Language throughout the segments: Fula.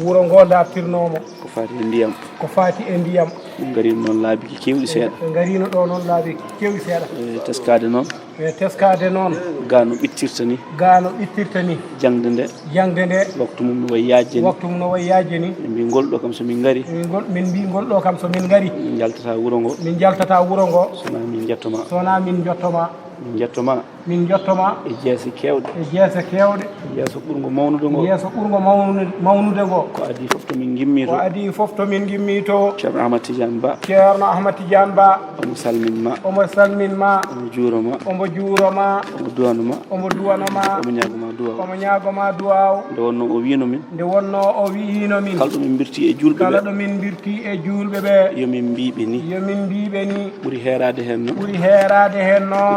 wuro ngo dartirnomo ko fati e ndiyam ko fati e ndiyam garino noon laabi kewɗi seeɗa garino ɗo noon laabi kewɗi seeɗa teskade noon teskade noon ga no ɓittirta ni jangde nde waktu mum no wayi yajje ni no wayi yajje ni min golɗo kam somin gari min mbi golɗo kam somin gari min jaltata wuro ngo sona min jettoma min jettoma e jeese kewɗe yeeso ɓurgo mawnude ngo ko adi fof to min gimmi to ceerno ahmad tidiane ba omo salminma omo juuroma omo duwanoma omo ñagoma duwaw nde wonno o wino min kala ɗo min birti e julɓe ɓe yomin mbiɓe ni ɓuuri heerade hen noon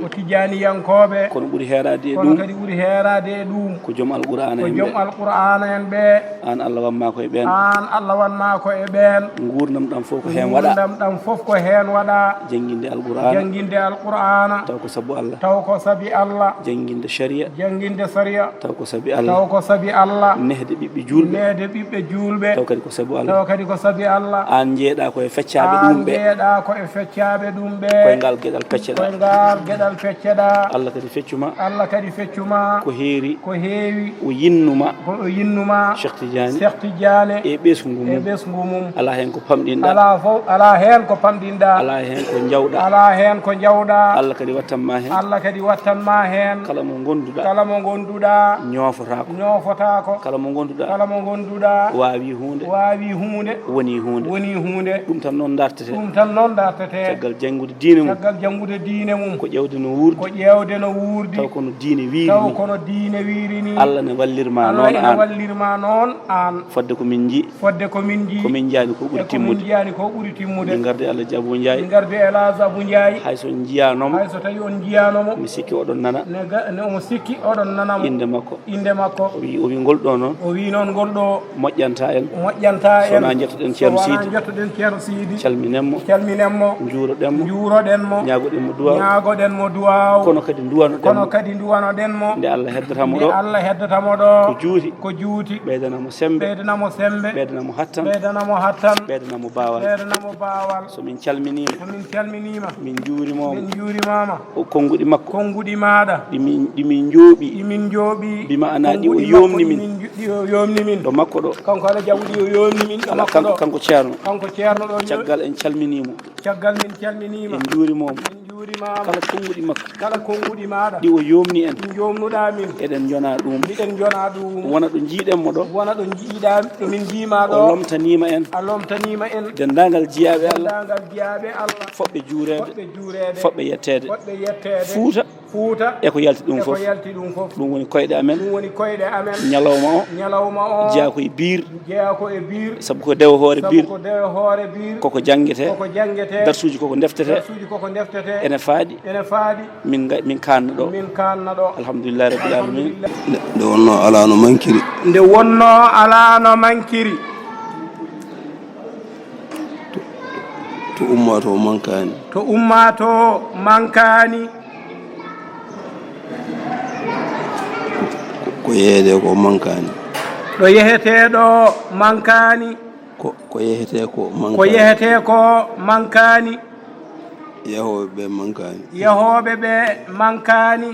o tijaniyankoɓe kono ɓuuri heerade e ɗum kadi ɓuuri heerade e ɗum ko joom alqur'ana en ɓe an Allah wanma ko e ɓen gurdam ɗam fof ko hen waɗa jangguinde alqur'ana taw ko sabi Allah jangguinde sharia taw ko sabi Allah nehde ɓiɓɓe julɓe taw kadi ko sabi Allah an jeeɗa koye feccaɓe ɗum ɓe koyngal gueɗal fecceɗa Allah kadi feccuma ko heewi o yinnuma Cheikh Tidiane e ɓesgu mum ala hen ko pamɗinɗa ala hen ko jawɗa Allah kadi wattanma hen kala mo gonduɗa ñofotako kala mo gonduɗa wawi hunde woni hunde ɗum tan noon dartete caggal janggude diine mum ko ƴewde no wuurdi taw kono diine wiirini Allah ne wallirma noon an fodde ko min ji komin jani ko ɓuuri timmude min garde Allah Jabou Ndiaye hayso tawi on jiyanomo mi sikki oɗon nana omo sikki oɗon nanamo inde makko o wi ngolɗo noon ngolɗo moƴƴanta en sona jettoɗen ceerno Sidi calminenmo juuroɗenmo ñagoɗenmo duwaw kono kadi duwanoɗenmo nde Allah heddatamo ɗo ko juuti ɓeydanamo sembe ɓeydanamo hattan ɓeydanamo bawal somin calminima min juurimama konguɗi makko ɗimin jooɓi bima ana ɗi o yomni min ɗo makko ɗo kanko ala jaɓu ɗi o yomni min ɗo makko ɗo kanko ceerno ɗo caggal en calminimo min calminima en juurimomo kala konguɗi maɗa ɗi o yomni en jomnuɗa min eɗen jona ɗum wona ɗo jiiɗenmo ɗo min jiima ɗo a lomtanima en dendagal jiyaɓe Allah foɓɓe juurede foɓɓe yettede Fuuta e ko yalti ɗum fof ɗum woni koyɗe amen ñalawma o jeeya ko e biir sabu ko dewo hoore biir koko jangguete darsuji koko deftete ene faaɗi min kanna ɗo alhamdulillahi rabbil alamin nde wonno ala no mankiri to ummato mankani ko yehete ko mankani ɗo yeheteɗo mankani ko yehete ko mankani yahoɓe mankani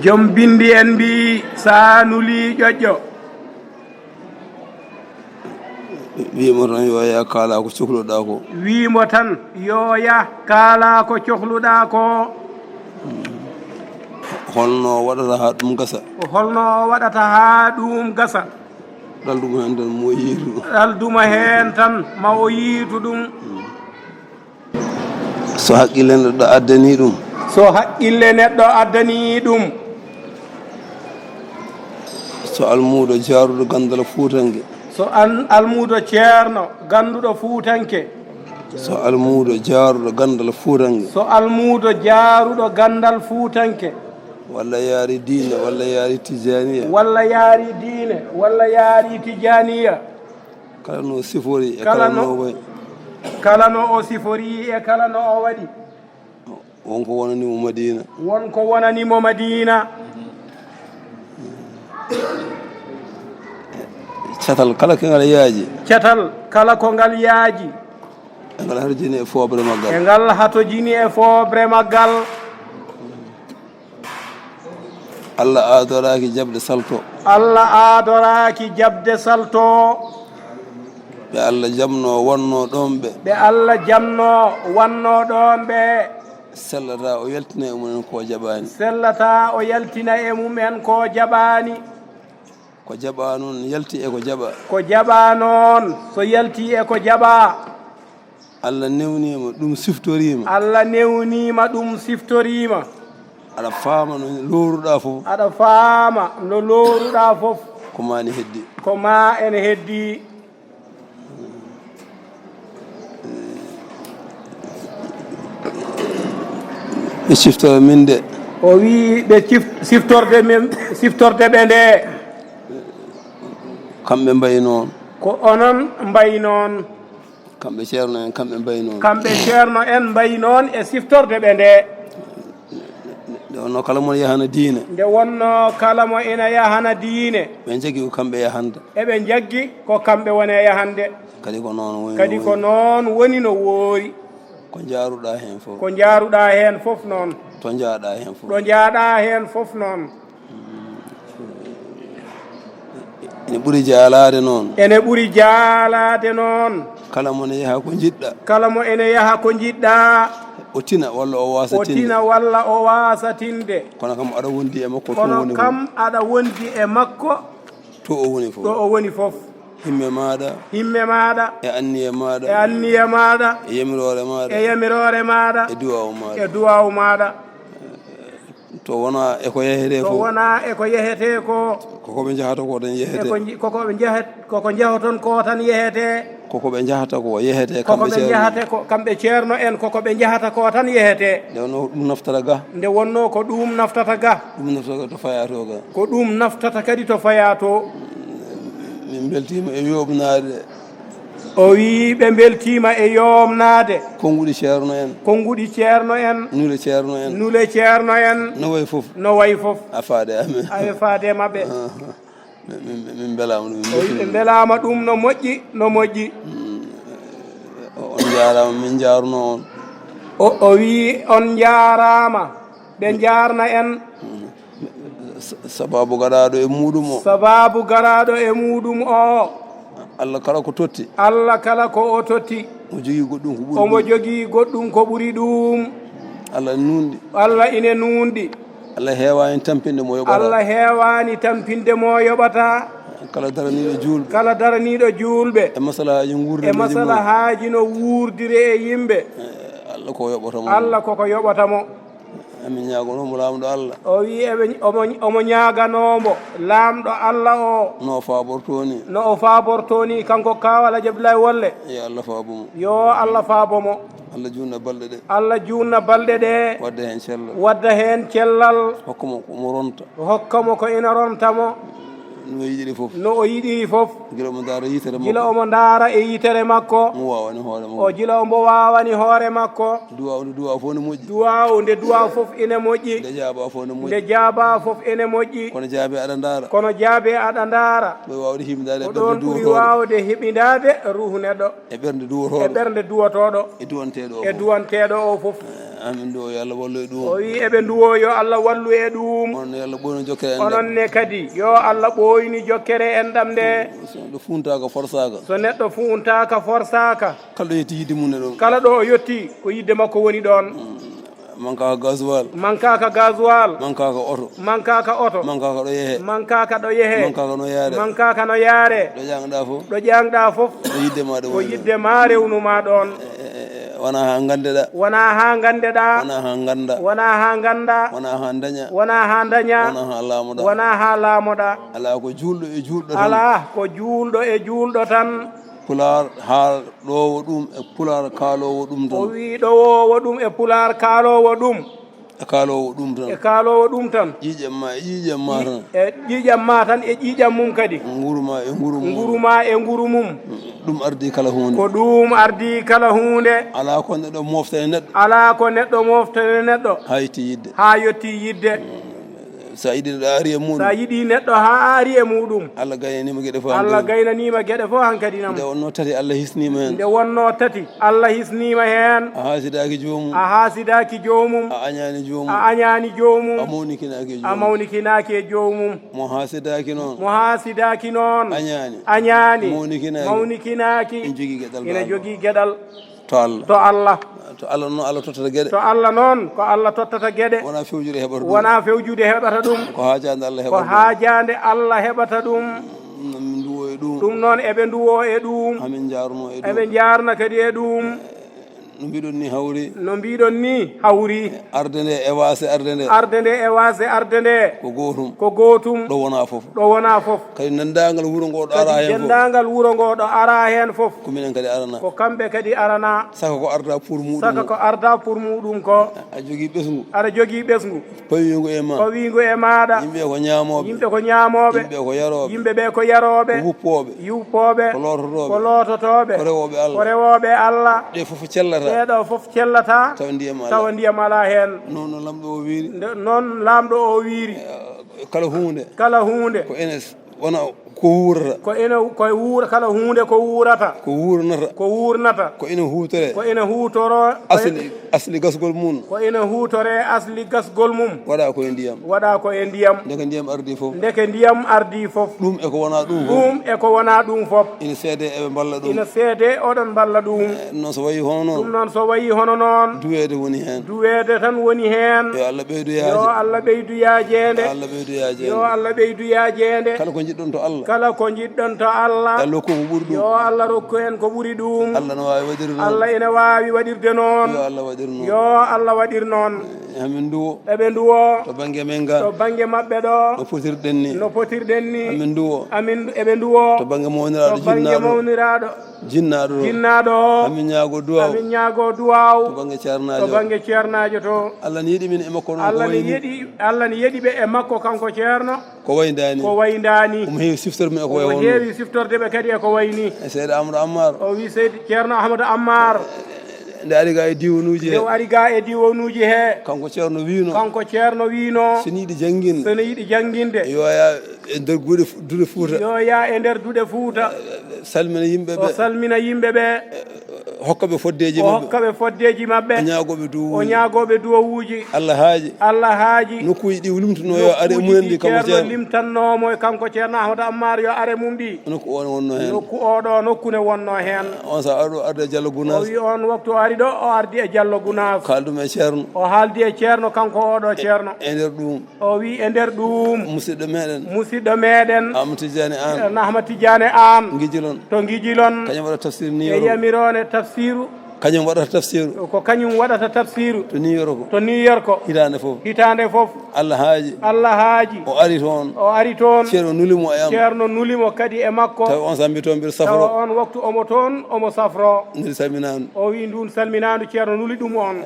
joom bindi en mbi sanuli ƴoƴƴo wimo tan yo ya kala ko cohluɗa ko holno waɗata ha ɗum gasa ɗalduma hen tan ma o yiitu ɗum so haqqille neɗɗo addani ɗum so almuɗo jaaruɗo gandal fuutanke walla yaari diine walla yaari tijaniya kala no sifori e kala no way kala no o sifori e kala no o waɗi wonko wonanimo Madina wonko wonanimo Madina catal kala ko ngal yaaji catal kala ko ngal yaaji e ngal harjini e foobre maggal e ngal hatojini e foobre maggal Allah aadoraki jabde salto Allah aadoraki jabde salto ɓe Allah jamno wonno ɗon ɓe Allah jamno wonno ɗon ɓe sellata o yaltina e mumen ko jaɓani sellata o yaltina e mumen ko jaɓani ko jaɓa noon yalti e ko jaɓa ko jaɓa noon so yalti e ko jaɓa Allah newnima ɗum siftorima Allah newnima ɗum siftorima aɗa faama no looruɗa fof aɗa faama no looruɗa fof ko mani heddi ko ma ene heddi ɓe siftore min de o wi ɓe siftorde ɓe nde kamɓe mbayi noon ko onon mbayi noon kamɓe ceerno en kamɓe mbayi noon kamɓe ceerno en mbayi noon e siftorde ɓe nde nde wonno kala mon yahana diine nde wonno kala mo ina yahana diine ɓe jaggi ko kamɓe yahanda eɓe jaggi ko kamɓe woni e yahande kadi ko noon woni kadi ko noon woni no woori ko jaaruɗa hen fof ko jaaruɗa hen fof noon to jaaɗa hen fof ɗo jaaɗa hen fof noon ene ɓuuri jaalade noon ene ɓuuri jaalade noon kala mo ne yaha ko jiɗɗa kala mo ene yaha ko jiɗɗa o tina walla o wasa o tina walla o wasa tinde kono kam aɗa wondi e makko kono kam aɗa wondi e makko to o woni fof ɗo o woni fof himme maɗa e anniye maɗa e yamirore maɗa e duwawu maɗa to wona eko yehete to wona eko yehete ko kokoɓe jahata ko tan yehete koko jahoton ko tan yehete kokoɓe jahata ko yehete kokoɓe jahate ko kamɓe ceerno en kokoɓe jahata ko tan yehete nde wonno ɗum naftata ga nde wonno ko ɗum naftata ga ɗum naftata to fayato ga ko ɗum naftata kadi to fayato min beltima e yobnade o wi ɓe beltima e yomnade konnguɗi ceerno en nule ceerno en no way fof a faade amen awe faade mabɓe min belama ɗum o wi ɓe belama ɗum no moƴƴi on jarama min jaruno on o wi on jarama ɓe jarna en sababu garaɗo e muɗum o Allah kala ko totti o totti omo jogii goɗɗum ko ɓuri ɗum Allah ine nuundi Allah heewani tampinde mo yoɓata kala daraniɗo julɓe e masalahaji no wuurdire e yimɓe Allah koko yoɓatamo amin ñagonomo lamɗo Allah o wi omo ñaganomo lamɗo Allah o no o fabortoni kanko Kawal Abdoulaye Wolle yo Allah faabomo Allah junna balɗe ɗe wadda hen cellal hokkamo ko ina rontamo no o yiɗiri fof gila omo daara e yitere makko o gila ombo wawani hoore makko duwaw nde duwaw fof ene moƴƴi nde jaaba fof ene moƴƴi kono jaabe aɗa daara ko ɗon ɓuri wawde heɓidade ruhu neɗɗo e ɓernde duwotoɗo e duwanteɗo o fof amin ɗo yo Allah wallu e ɗum o wi eɓe duwo yo Allah wallu e ɗum ononne kadi yo Allah ɓoyni jokkere en ɗam nde so neɗɗo funtaka forsaka kala ɗo yetti yidde mum ne ɗon kala ɗo o yetti ko yidde makko woni ɗon mankaka gasoil mankaka oto mankaka ɗo yehe mankaka no yaare ɗo ƴangɗa fof ko yidde ma rewnuma ɗon wona ha gandeɗa wona ha ganda wona ha daña wona ha laamoɗa ala ko julɗo e julɗo tan pular haalɗowo ɗum e pular kaalowo ɗum tan o wi ɗowowo ɗum e pular kaalowo ɗum e kaalowo ɗum tan ƴiƴam ma tan e ƴiƴam mum kadi nguruma e nguru mum ɗum ardi kala hunde ko ɗum ardi kala hunde ala ko neɗɗo moftane neɗɗo ala ko neɗɗo moftane neɗɗo ha yetti yidde sa yiɗi neɗɗo ari e muɗum sa yiɗi neɗɗo ha ari e muɗum Allah gaynanima gueɗe fof Allah gaynanima gueɗe fof hankkadinam nde wonno tati Allah hisnima hen nde wonno tati Allah hisnima hen a hasidaki jomum a hasidaki jomum a añani jomum a añani jomum a mawnikinaki jomum a mawnikinaki e jomum mo hasidaki noon añani mawnikinaki ina jogui gueɗal to Allah to Allah noon Allah tottata gueɗe to Allah noon ko Allah tottata gueɗe wona fewjude heɓata ɗum ko haajande Allah heɓata ɗum min duwo e ɗum noon eɓe duwo e ɗum amin jarno e ɗum eɓe jarna kadi e ɗum no mbiɗon ni hawri arde nde e waase arde nde ko gotum ɗo wona fof kadi dendagal wuro ngo ɗo ara hen fof ko minen kadi arana ko kamɓe kadi arana saka ko arda pour muɗum ko aɗa jogui ɓesgu pawingo e maɗa yimɓe ko ñamoɓe yimɓe ko yaroɓe yuppoɓe ko lototoɓe ko rewoɓe Allah ɗe foof cellata ɗeɗo fof cellata tawa ndiyam ala hen noon lamɗo o wiiri kala hunde ko enes wona ko wuurata kala hunde ko wuurata ko wurnata ko ene hutoro asli gasgol mum ko ene hutore asli gasgol mum waɗa ko e ndiyam ndeke ndiyam ardi fof ɗum e ko wona ɗum fof ina seede oɗon balla ɗum noon so wayi hono noon duwede tan woni hen yo Allah ɓeydu yaajede kala ko jiɗɗon to Allah yo Allah rokku en ko ɓuri ɗum Allah ene wawi waɗirde noon yo Allah waɗir noon eɓe duwo to banggue mabɓe ɗo no potirɗen ni eɓe duwo to banggue mawniraɗo jinnaɗo amin ñaago duwaw to banggue ceernajo to Allah ne yeeɗi ɓe e makko kanko ceerno ko waydani omo heewi siftorde ɓe kadi e ko wayni seydi Amadou Ammar o wi seydi ceerno Ahmadou Ammar nde ari ga e diwonuji he kanko ceerno wino sene yiɗi janguinde yo ya e nder duɗe Fuuta salmina yimɓeɓe hokkaɓe foddeji mabɓe o ñaagoɓe duwowuji Allah haaji nokkuji ɗi limtuno yo are mumen ɗi ceerno limtannomo kanko ceerno Ahmadou Ammar yo are mum ɗi nokku oɗo nokku ne wonno hen on sa arde Diallo Gounas o wi on waktu ari ɗo o ardi e Diallo Gounas kaldume ceerno o haaldi e ceerno kanko oɗo ceerno e nder ɗum o wi e nder ɗum musidɗo meɗen Ahmad Tidiane an to Guijilon kañum waɗa tafsir ni e yamirone tafsiru kañum waɗata tafsiru to New York hitande fof Allah haaji o ari toon ceerno nulimo kadi e makko tawi on sambi toon mbiɗa safro tawa on waktu omo toon omo safro ndir salminandu o wi ndun salminandu ceerno nuli ɗum on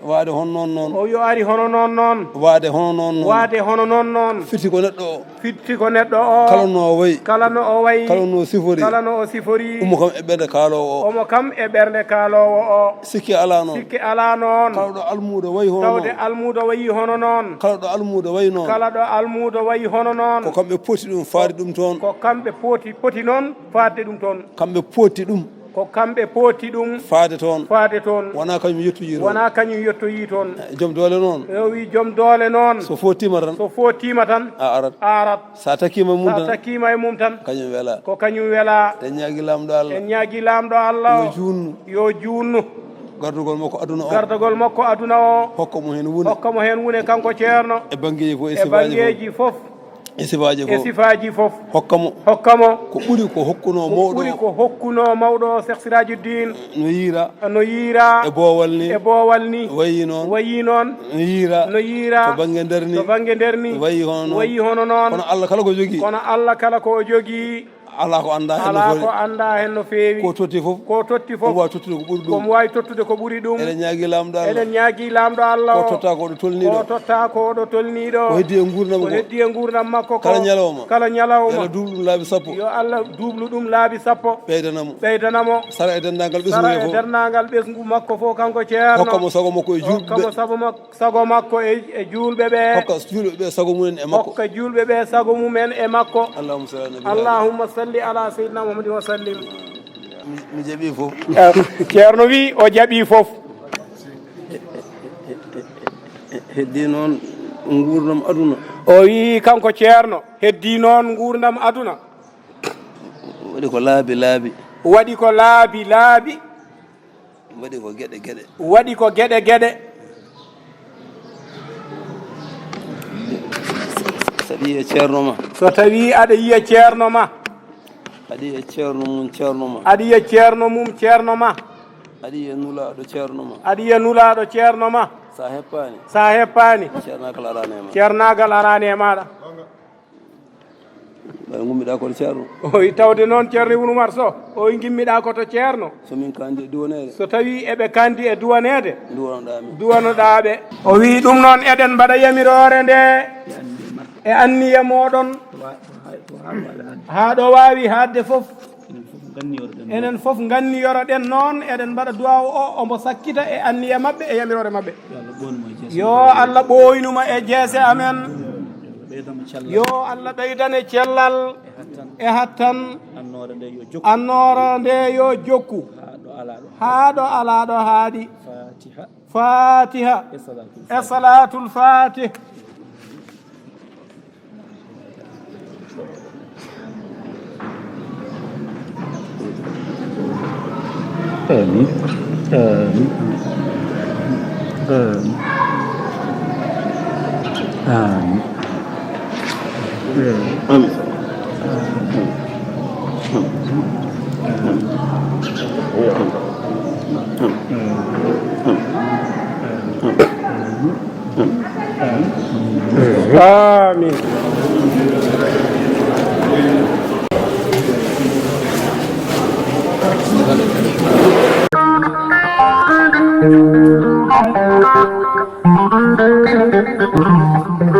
waade hono noon o yo ari hono noon waade hono noon fitti ko neɗɗo o kala no o wayi kala no o sifori omo kam e ɓernde kaalowo o sikki ala noon kala ɗo almudo wayi hono noon kala ɗo almudo wayi hono noon ko kamɓe poti ɗum faade ɗum toon ko kamɓe poti noon faade ɗum toon kamɓe poti ɗum faade toon wona kañum yettoyi toon joom doole noon o wi joom doole noon so fotima tan a arat sa takkima e mum tan kañum wela en ñaagui lamɗo Allah yo junnu gardugol makko aduna o hokka mo hen wune kanko ceerno e bangeji fof e sifaji fof hokkamo ko ɓuri ko hokkuno mawɗo Cheikh Sirajuddin no yiira e boowal ni wayi noon no yiira to banggue nder ni wayi hono noon kono Allah kala ko jogui ala ko anda hen no feewi ko totti fof omo wawi tottude ko ɓuri ɗum komo wawi tottude ko ɓuri ɗum eɗen ñaagui lamɗo Allah ko totta ko ɗo tolniɗo ko heddi e gurdam makko kala ñalawma yo duublu ɗum laabi sappo yo Allah duublu ɗum laabi sappo ɓeydanamo sara e dendagal ɓesgu makko fof kanko ceerno hokkamo sago makko e julɓeɓe sago makko e julɓeɓe hokka julɓeɓe sago mumen e makko hokka julɓeɓe sago mumen e makko allahumma salli ala sayyidina muhammadin wa sallim mi jaɓi fof ceerno wi o jaɓi fof heddi noon gurdam aduna o wi kanko ceerno heddi noon gurdam aduna waɗi ko laabi waɗi ko laabi waɗi ko geɗe waɗi ko geɗe saɗi e ceerno ma so tawi aɗa yiya ceerno ma aɗa yiya ceerno mum ceerno ma aɗa yiya ceerno mum ceerno ma aɗa yiya nulaɗo ceerno ma aɗa yiya nulaɗo ceerno ma sa heppani ceernagal arani e maɗa ɓay gummiɗa koto ceerno o tawde noon ceerno Ibnu Umar Sow o gimmiɗa koto ceerno somin kandi e duwanede so tawi eɓe kandi e duwanede duwanoɗaɓe o wi ɗum noon eɗen mbaɗa yamirore nde e anniya moɗon ha ɗo wawi hadde foof enen foof ganniyoroɗen noon eɗen mbaɗa duwaw o omo sakkita e anniya mabɓe e yamirore mabɓe yo Allah ɓoynuma e jeese amen yo Allah ɓeydane cellal e hattan annore nde yo jokku ha ɗo alaɗo haadi fatiha e salatul fatih آمين آمين آمين آمين آمين